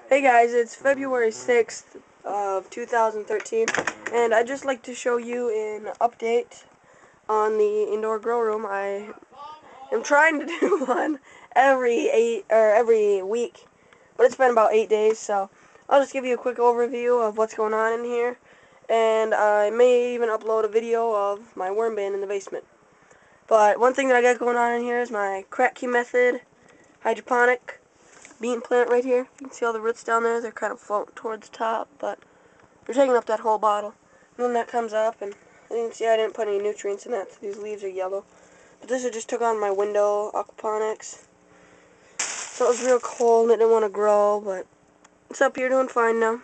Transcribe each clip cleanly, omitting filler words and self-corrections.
Hey guys, it's February 6th of 2013, and I'd just like to show you an update on the indoor grow room. I am trying to do one every week, but it's been about 8 days, so I'll just give you a quick overview of what's going on in here, and I may even upload a video of my worm bin in the basement. But one thing that I got going on in here is my crack key method hydroponic bean plant right here. You can see all the roots down there. They're kind of floating towards the top, but they're taking up that whole bottle. And then that comes up, and you can see I didn't put any nutrients in that, so these leaves are yellow. But this I just took on my window aquaponics. So it was real cold and it didn't want to grow, but it's up here doing fine now.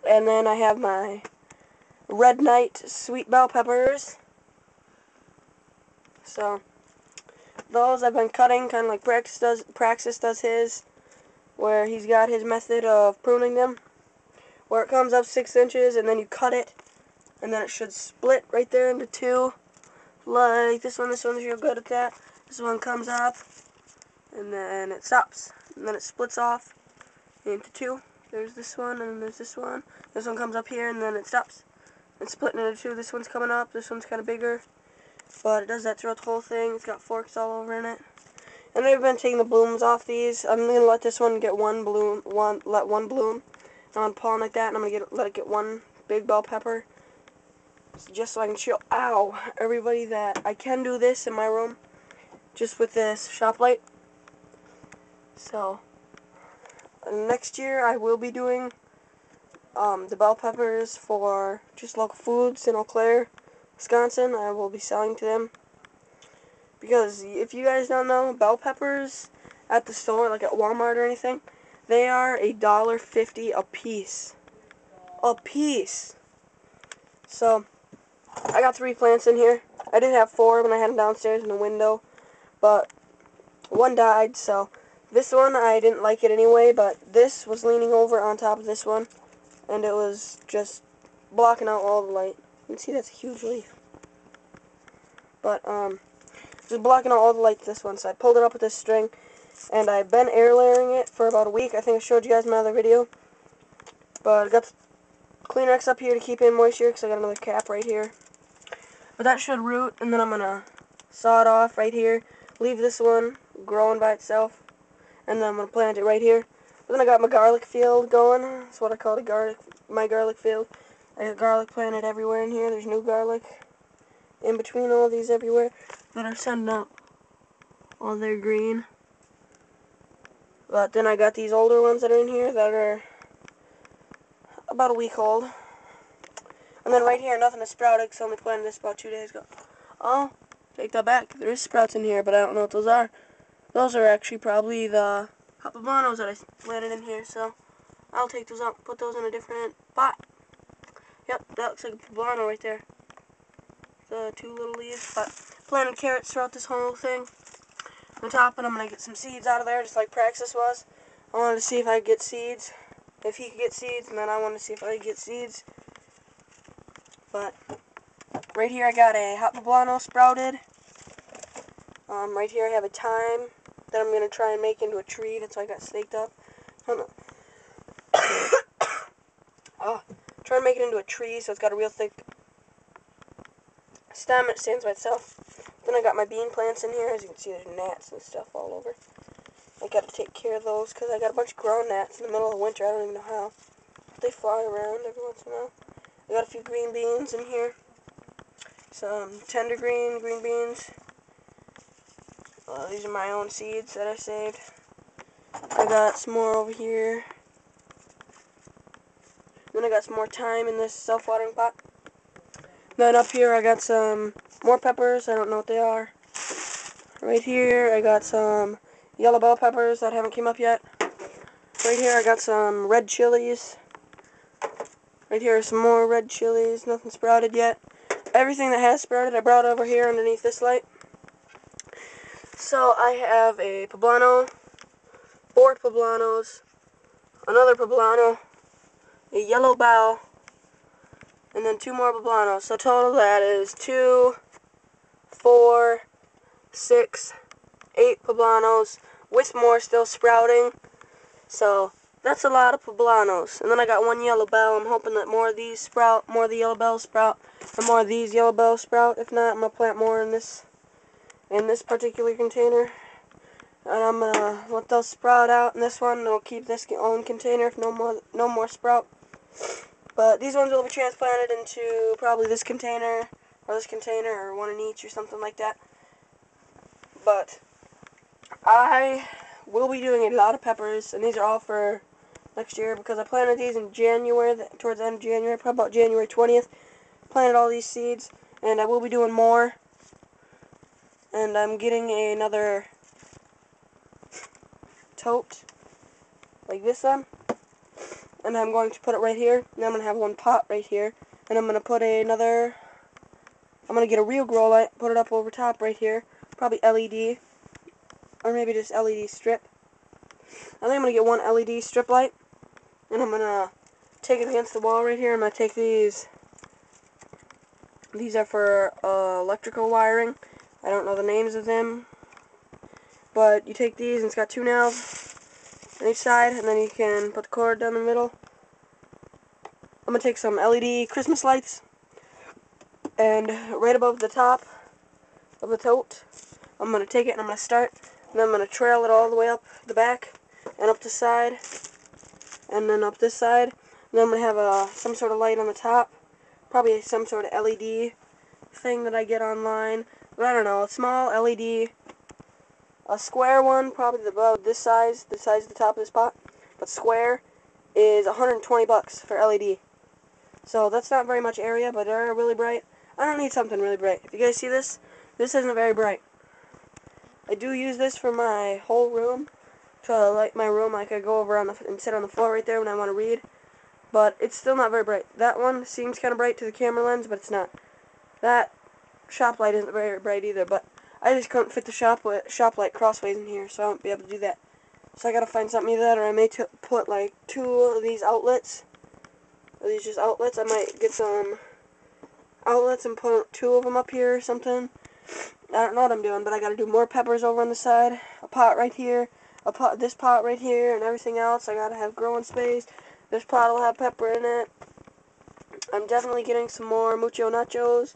And then I have my Red Knight sweet bell peppers. So those I've been cutting, kind of like Praxis does his, where he's got his method of pruning them, where it comes up 6 inches and then you cut it, and then it should split right there into two, like this one. This one's real good at that. This one comes up, and then it stops, and then it splits off into two. There's this one, and there's this one. This one comes up here, and then it stops. It's splitting into two. This one's coming up. This one's kind of bigger, but it does that throughout the whole thing. It's got forks all over in it. And I've been taking the blooms off these. I'm gonna let this one get one bloom, let one bloom, on pollen like that, and I'm gonna let it get one big bell pepper, just so I can show everybody that I can do this in my room, just with this shop light. So next year I will be doing the bell peppers for just local foods in Eau Claire, Wisconsin. I will be selling to them. Because if you guys don't know, bell peppers at the store, like at Walmart or anything, they are $1.50 a piece. A piece. So I got 3 plants in here. I did have 4 when I had them downstairs in the window, but one died. So this one, I didn't like it anyway, but this was leaning over on top of this one, and it was just blocking out all the light. You can see that's a huge leaf. But just blocking out all the light to this one, so I pulled it up with this string, and I've been air layering it for about a week. I think I showed you guys in my other video, but I got Kleenex up here to keep in moisture, because I got another cap right here. But that should root, and then I'm going to saw it off right here, leave this one growing by itself, and then I'm going to plant it right here. But then I got my garlic field going. That's what I call my garlic field. I got garlic planted everywhere in here. There's new garlic in between all these everywhere that are sending up all their green. But then I got these older ones that are in here that are about a week old. And then right here, nothing is sprouted, because I only planted this about 2 days ago. Oh, take that back. There is sprouts in here, but I don't know what those are. Those are actually probably the pablanos that I planted in here, so I'll take those out and put those in a different pot. Yep, that looks like a pablano right there. The 2 little leaves. But planted carrots throughout this whole thing. On top, and I'm going to get some seeds out of there, just like Praxis was. I wanted to see if I could get seeds. If he could get seeds, and then I wanted to see if I could get seeds. But right here I got a hot poblano sprouted. Right here I have a thyme that I'm going to try and make into a tree. That's why I got staked up. Try and make it into a tree so it's got a real thick stem. It stands by itself. Then I got my bean plants in here. As you can see, there's gnats and stuff all over. I got to take care of those because I got a bunch of ground gnats in the middle of the winter. I don't even know how. They fly around every once in a while. I got a few green beans in here. Some tender green beans. These are my own seeds that I saved. I got some more over here. Then I got some more thyme in this self-watering pot. Then up here I got some more peppers. I don't know what they are. Right here I got some yellow bell peppers that haven't came up yet. Right here I got some red chilies. Right here are some more red chilies. Nothing sprouted yet. Everything that has sprouted I brought over here underneath this light. So I have a poblano, 4 poblanos, another poblano, a yellow bough, and then 2 more poblanos. So total that is 2, 4, 6, 8 poblanos, with more still sprouting. So that's a lot of poblanos. And then I got one yellow bell. I'm hoping that more of these sprout, more of the yellow bells sprout, and more of these yellow bells sprout. If not, I'm gonna plant more in this particular container. And I'm gonna let those sprout out in this one. And I'll keep this own container if no more sprout. But these ones will be transplanted into probably this container, or one in each, or something like that. But I will be doing a lot of peppers, and these are all for next year because I planted these in January, towards the end of January, probably about January 20th. Planted all these seeds, and I will be doing more. And I'm getting another tote like this one, and I'm going to put it right here. And I'm going to have one pot right here, and I'm going to put another. I'm going to get a real grow light, put it up over top right here, probably LED, or maybe just LED strip. I think I'm going to get one LED strip light, and I'm going to take it against the wall right here. I'm going to take these. These are for electrical wiring. I don't know the names of them, but you take these, and it's got 2 nails on each side, and then you can put the cord down the middle. I'm going to take some LED Christmas lights, and right above the top of the tote, I'm going to take it and I'm going to start, and then I'm going to trail it all the way up the back, and up the side, and then up this side, and then I'm going to have some sort of light on the top, probably some sort of LED thing that I get online, but I don't know, a small LED, a square one, probably about this size, the size of the top of this pot, but square is $120 for LED. So that's not very much area, but they're really bright. I don't need something really bright. If you guys see this, this isn't very bright. I do use this for my whole room, to light my room. I could go over and sit on the floor right there when I want to read, but it's still not very bright. That one seems kind of bright to the camera lens, but it's not. That shop light isn't very bright either, but I just couldn't fit the shop light crossways in here, so I won't be able to do that. So I gotta find something either that, or I may put like 2 of these outlets. Are these just outlets? I might get some outlets and put 2 of them up here or something. I don't know what I'm doing, but I gotta do more peppers over on the side. A pot right here, this pot right here, and everything else. I gotta have growing space. This pot will have pepper in it. I'm definitely getting some more mucho nachos.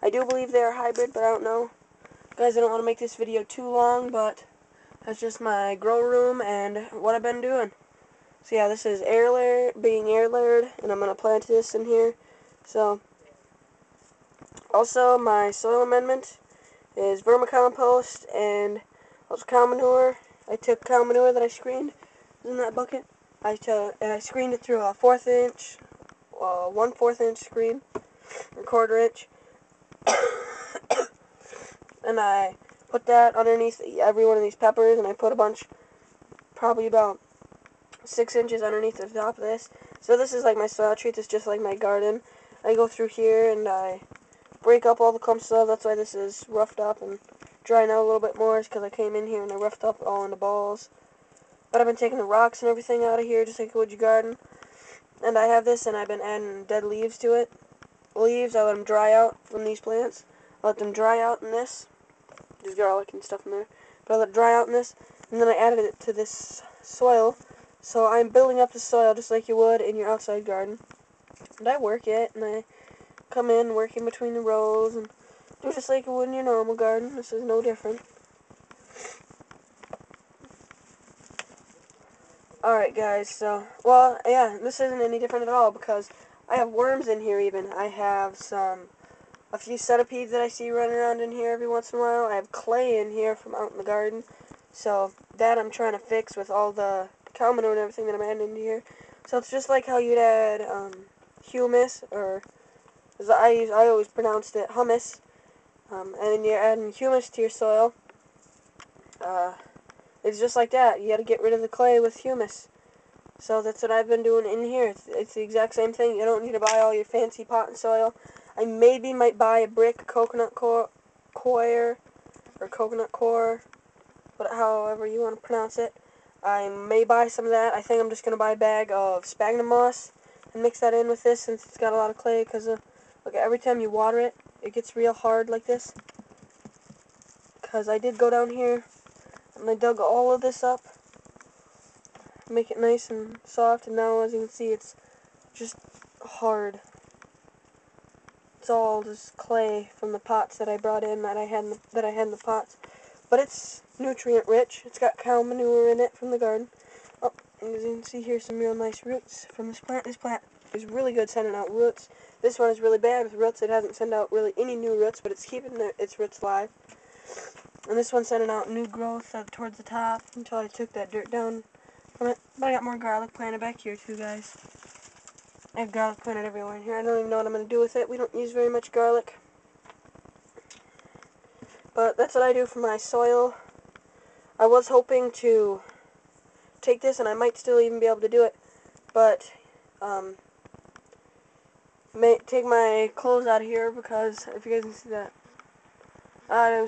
I do believe they are hybrid, but I don't know. Guys, I don't want to make this video too long, but that's just my grow room and what I've been doing. So yeah, this is being air layered, and I'm going to plant this in here. So, also my soil amendment is vermicompost and also cow manure. I took cow manure that I screened in that bucket. And I screened it through a 1/4 inch, 1/4 inch screen, or 1/4 inch. And I put that underneath every one of these peppers, and I put a bunch, probably about 6 inches underneath the top of this. So this is like my soil treat. It's just like my garden. I go through here and I break up all the clumps of stuff. That's why this is roughed up and drying out a little bit more. It's because I came in here and I roughed up all into balls. But I've been taking the rocks and everything out of here, just like a wood garden. And I have this, and I've been adding dead leaves to it. Leaves, I let them dry out from these plants. I let them dry out in this. There's garlic and stuff in there. But I let it dry out in this, and then I added it to this soil. So I'm building up the soil just like you would in your outside garden. And I work it, and I come in, work in between the rows, and do just like you would in your normal garden. This is no different. Alright guys, so, well, yeah, this isn't any different at all because I have worms in here even. I have a few centipedes that I see running around in here every once in a while. I have clay in here from out in the garden. So that I'm trying to fix with all the cow manure and everything that I'm adding into here. So it's just like how you'd add humus, or as I always pronounced it hummus. And you're adding humus to your soil. It's just like that. You got to get rid of the clay with humus. So that's what I've been doing in here. It's the exact same thing. You don't need to buy all your fancy pot and soil. I maybe might buy a brick coconut coir, or coconut core, but however you want to pronounce it. I may buy some of that. I think I'm just going to buy a bag of sphagnum moss and mix that in with this since it's got a lot of clay, because look, every time you water it, it gets real hard like this. Because I did go down here and I dug all of this up. make it nice and soft, and now as you can see it's just hard. It's all just clay from the pots that I brought in that I had in the pots. But it's nutrient rich. It's got cow manure in it from the garden. Oh, and as you can see here, some real nice roots from this plant. This plant is really good sending out roots. This one is really bad with roots. It hasn't sent out really any new roots, but it's keeping its roots alive. And this one's sending out new growth towards the top until I took that dirt down from it. But I got more garlic planted back here too, guys. I have garlic planted everywhere in here. I don't even know what I'm going to do with it. We don't use very much garlic. But that's what I do for my soil. I was hoping to take this, and I might still even be able to do it, but take my clothes out of here, because if you guys can see that,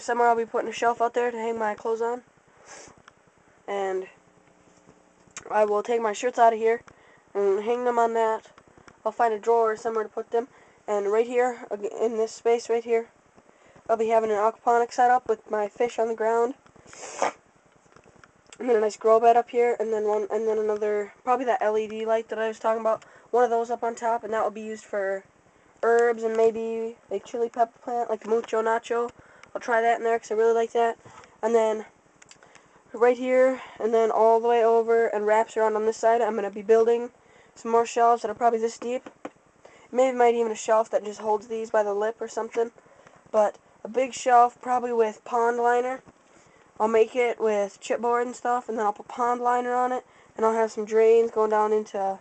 somewhere I'll be putting a shelf out there to hang my clothes on, and I will take my shirts out of here and hang them on that. I'll find a drawer or somewhere to put them, and right here, in this space right here, I'll be having an aquaponics set up with my fish on the ground, and then a nice grow bed up here, and then another, probably that LED light that I was talking about, one of those up on top, and that will be used for herbs and maybe a chili pepper plant, like mucho nacho. I'll try that in there because I really like that. And then right here, and then all the way over and wraps around on this side, I'm going to be building some more shelves that are probably this deep. Maybe might even a shelf that just holds these by the lip or something. But a big shelf, probably with pond liner. I'll make it with chipboard and stuff, and then I'll put pond liner on it, and I'll have some drains going down into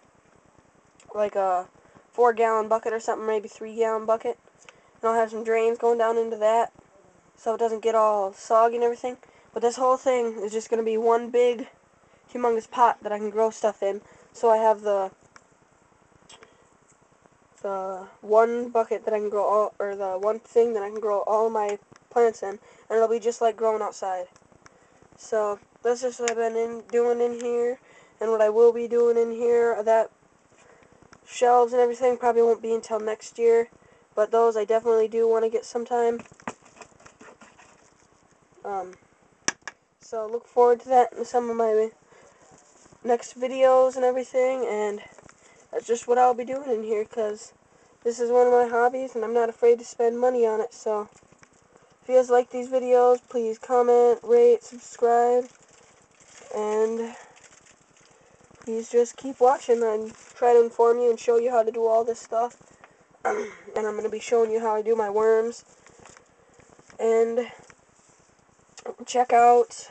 like a 4-gallon bucket or something, maybe 3-gallon bucket. And I'll have some drains going down into that, so it doesn't get all soggy and everything. But this whole thing is just going to be one big, humongous pot that I can grow stuff in. So I have the one bucket that I can grow all, or the one thing that I can grow all my plants in, and it'll be just like growing outside. So that's just what I've been doing in here, and what I will be doing in here. That shelves and everything probably won't be until next year, but those I definitely do want to get sometime. So look forward to that in some of my next videos and everything, and that's just what I'll be doing in here, because this is one of my hobbies, and I'm not afraid to spend money on it. So if you guys like these videos, please comment, rate, subscribe, and please just keep watching. and try to inform you and show you how to do all this stuff. And I'm going to be showing you how I do my worms. And check out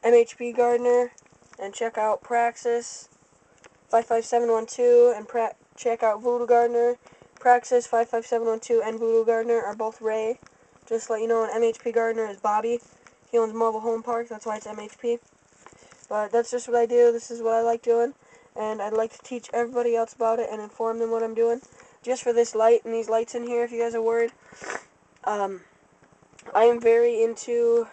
MHP Gardener, and check out Praxis 55712, and check out Voodoo Gardener. Praxis 55712 and Voodoo Gardener are both Ray. Just to let you know, an MHP Gardener is Bobby. He owns Mobile Home Park, that's why it's MHP. But that's just what I do. This is what I like doing, and I'd like to teach everybody else about it and inform them what I'm doing. Just for this light and these lights in here, if you guys are worried, I am very into